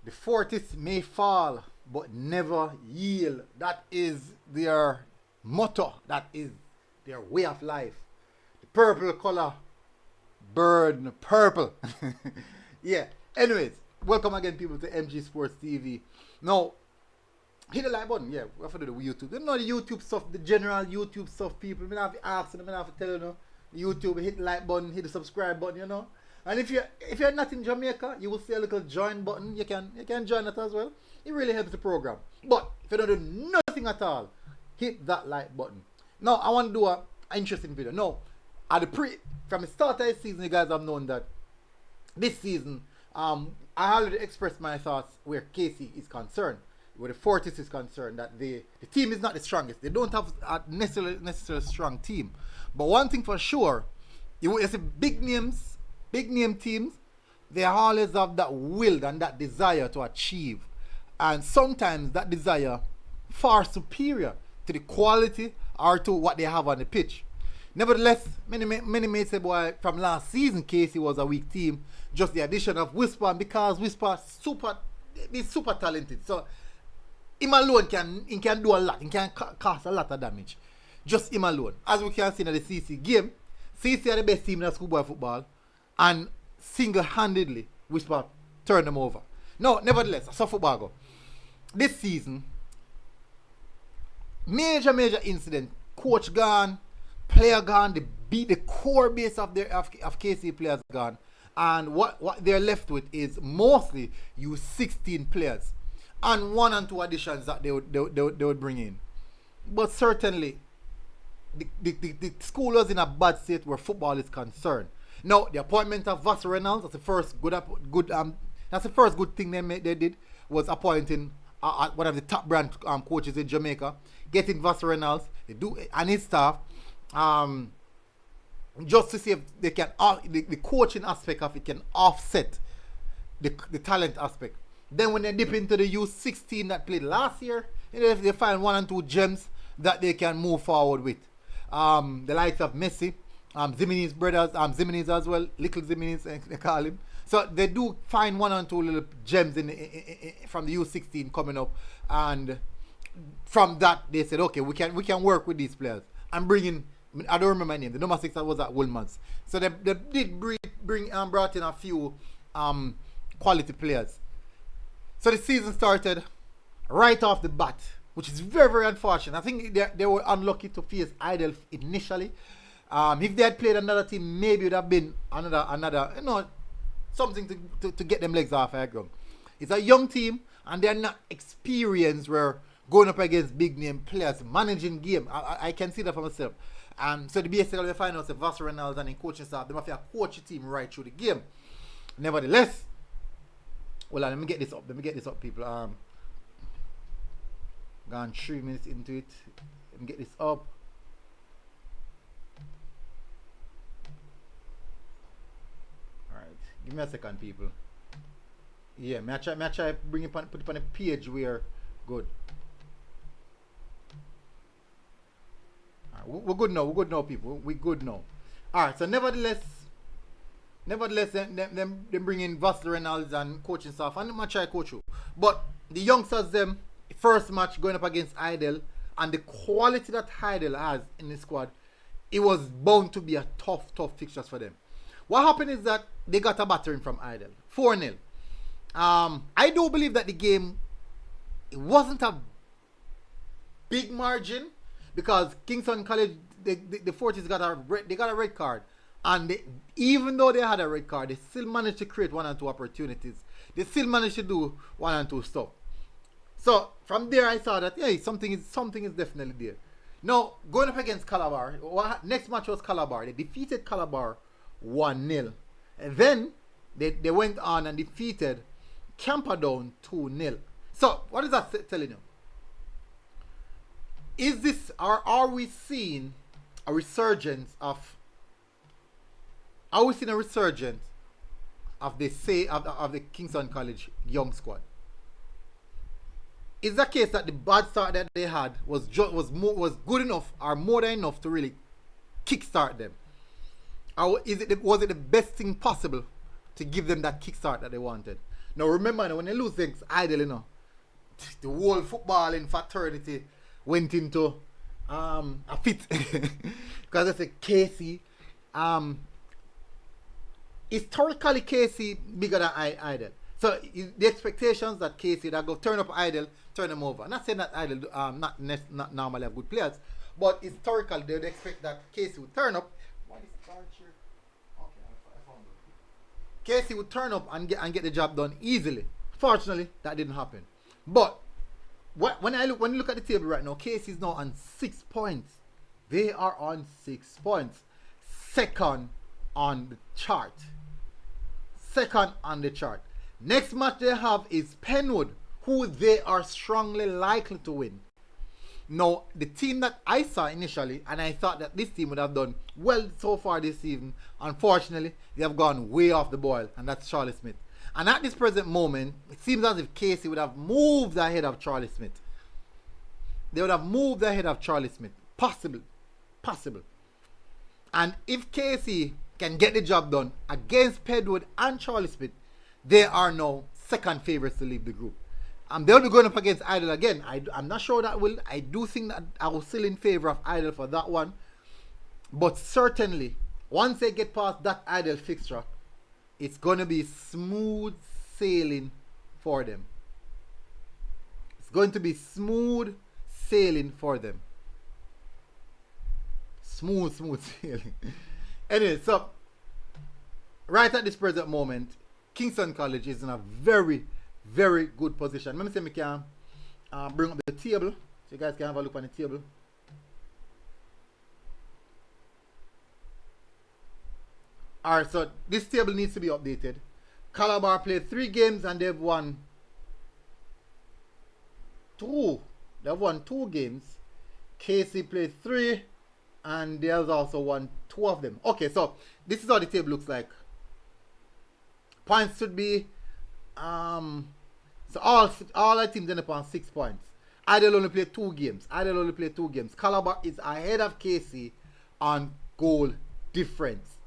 The fortress may fall, but never yield. That is their motto. That is their way of life. The purple color, burn purple. Yeah. Anyways, welcome again, people, to MG Sports TV. Now, hit the like button. Yeah, we have to do the YouTube. You know the YouTube stuff, the general YouTube stuff, people. I have to ask them, I have to tell you, YouTube, hit the like button, hit the subscribe button, And if you're not in Jamaica, you will see a little join button. You can join it as well. It really helps the program. But if you don't do nothing at all, hit that like button. Now I want to do an interesting video. Now, from the start of the season, you guys have known that this season, I already expressed my thoughts where KC is concerned, where the Fortis is concerned, that the team is not the strongest. They don't have a necessarily strong team. But one thing for sure, you see big name teams, they always have that will and that desire to achieve. And sometimes that desire far superior to the quality or to what they have on the pitch. Nevertheless, many may say, boy, from last season, KC was a weak team. Just the addition of Whisper, and because Whisper is super talented. So him alone can do a lot. He can cause a lot of damage. Just him alone. As we can see in the CC game, CC are the best team in schoolboy football, and single-handedly Whisper turned them over. No, nevertheless, I saw football go. This season, major incident. Coach gone, player gone, the core base of KC players gone. And what they're left with is mostly 16 players and 1 and 2 additions that they would bring in. But certainly, the school was in a bad state where football is concerned. Now, the appointment of Vass Reynolds, that's the first good thing they did, was appointing one of the top brand coaches in Jamaica, getting Vass Reynolds, and his staff, just to see if they can, the coaching aspect of it can offset the talent aspect. Then when they dip into the U16 that played last year, they find 1 and 2 gems that they can move forward with. The likes of Messi, Ziminez brothers, Ziminez as well, little Ziminez they call him. So they do find 1 and 2 little gems from the U16 coming up, and from that they said, okay, we can work with these players and bring in. I don't remember my name. The number 6 that was at Woolmans. So they did brought in a few quality players. So the season started right off the bat, which is very unfortunate. I think they were unlucky to face Hydel initially. If they had played another team, maybe it would have been another something to get them legs off the ground. It's a young team and they're not experienced where going up against big name players, managing game. I can see that for myself. So the basically they find out the Vass Reynolds and the coaching staff, they must have coach the team right through the game. Nevertheless, well, let me get this up, people. Gone 3 minutes into it. Let me get this up. Alright, give me a second, people. Yeah, may I try put it on a page where good. We're good now, people. We're good now. Alright, so nevertheless, them bring in Vass Reynolds and coaching staff, and I'm try coach you. But the youngsters, first match going up against Hydel, and the quality that Hydel has in the squad, it was bound to be a tough fixtures for them. What happened is that they got a battering from Hydel, 4-0. I do believe that the game, it wasn't a big margin, because Kingston College, the Fortis got a red card, and even though they had a red card, they still managed to create 1 and 2 opportunities. They still managed to do 1 and 2 stuff. So from there, I saw that something is definitely there. Now going up against Calabar, next match was Calabar. They defeated Calabar 1-0, and then they went on and defeated Camperdown 2-0. So what is that telling you? Is this, or are we seeing a resurgence of? Are we seeing a resurgence of the Kingston College young squad? Is the case that the bad start that they had was good enough or more than enough to really kickstart them? Or was it the best thing possible to give them that kickstart that they wanted. Now remember, when they lose against Hydel, the whole footballing fraternity went into a fit. Because I said KC, historically KC bigger than Hydel. So the expectations that KC that go turn up Hydel, turn them over. I'm not saying that Hydel not normally have good players, but historically they would expect that KC would turn up. What is Archer? Okay, I found it. KC would turn up and get the job done easily. Fortunately, that didn't happen. But when you look at the table right now, KC is now on 6 points. They are on 6 points. Second on the chart. Second on the chart. Next match they have is Penwood, who they are strongly likely to win. Now, the team that I saw initially, and I thought that this team would have done well so far this season, unfortunately, they have gone way off the boil, and that's Charlie Smith. And at this present moment, it seems as if KC would have moved ahead of Charlie Smith. They would have moved ahead of Charlie Smith. Possible. And if KC can get the job done against Penwood and Charlie Smith, they are now second favorites to leave the group. They'll be going up against Hydel again. I'm not sure that will. I do think that I was still in favor of Hydel for that one. But certainly, once they get past that Hydel fixture, it's going to be smooth sailing for them. It's going to be smooth sailing for them. Smooth sailing. Anyway, so right at this present moment, Kingston College is in a very, very good position. Let me see if I can bring up the table so you guys can have a look on the table. Alright, so this table needs to be updated. Calabar played 3 games and they've won 2. They've won 2 games. KC played 3 and they have also won 2 of them. Okay, so this is how the table looks like. Points should be so all the teams end up on 6 points. Hydel only played 2 games. Calabar is ahead of KC on goal difference.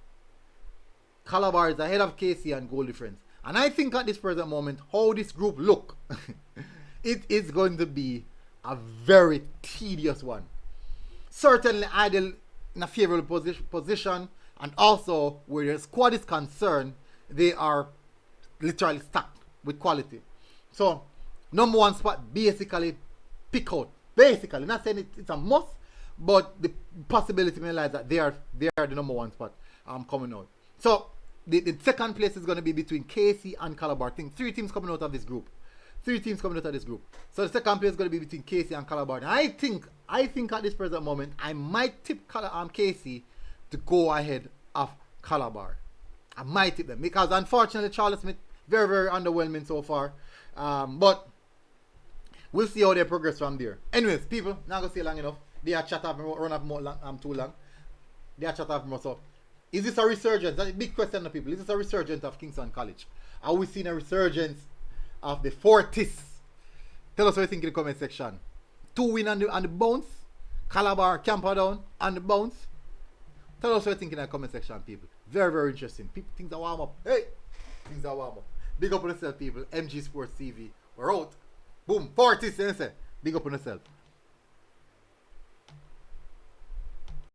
Calabar is ahead of KC on goal difference. And I think at this present moment, how this group look, it is going to be a very tedious one. Certainly Hydel in a favorable position, and also where their squad is concerned, they are literally stacked with quality. So, number 1 spot basically pick out. Basically, not saying it's a must, but the possibility may lie that they are the number 1 spot coming out. So, the second place is going to be between KC and Calabar. I think 3 teams coming out of this group. So, the second place is going to be between KC and Calabar. And I think at this present moment, I might tip KC to go ahead of Calabar. I might tip them because unfortunately Charlie Smith very, very underwhelming so far. But we'll see how they progress from there. Anyways, people, not gonna stay long enough. They are chat off run off more too long. They are chat off more. So is this a resurgence? That's a big question to people. Is this a resurgence of Kingston College? Are we seeing a resurgence of the Fortis? Tell us what you think in the comment section. 2 win on the bounce. Calabar Camperdown on the bounce. Tell us what you think in the comment section, people. Very, very interesting. Things are warm up. Hey! Things are warm up. Big up on yourself, people. MG Sports TV. We're out. Boom. Fortis, big up on yourself.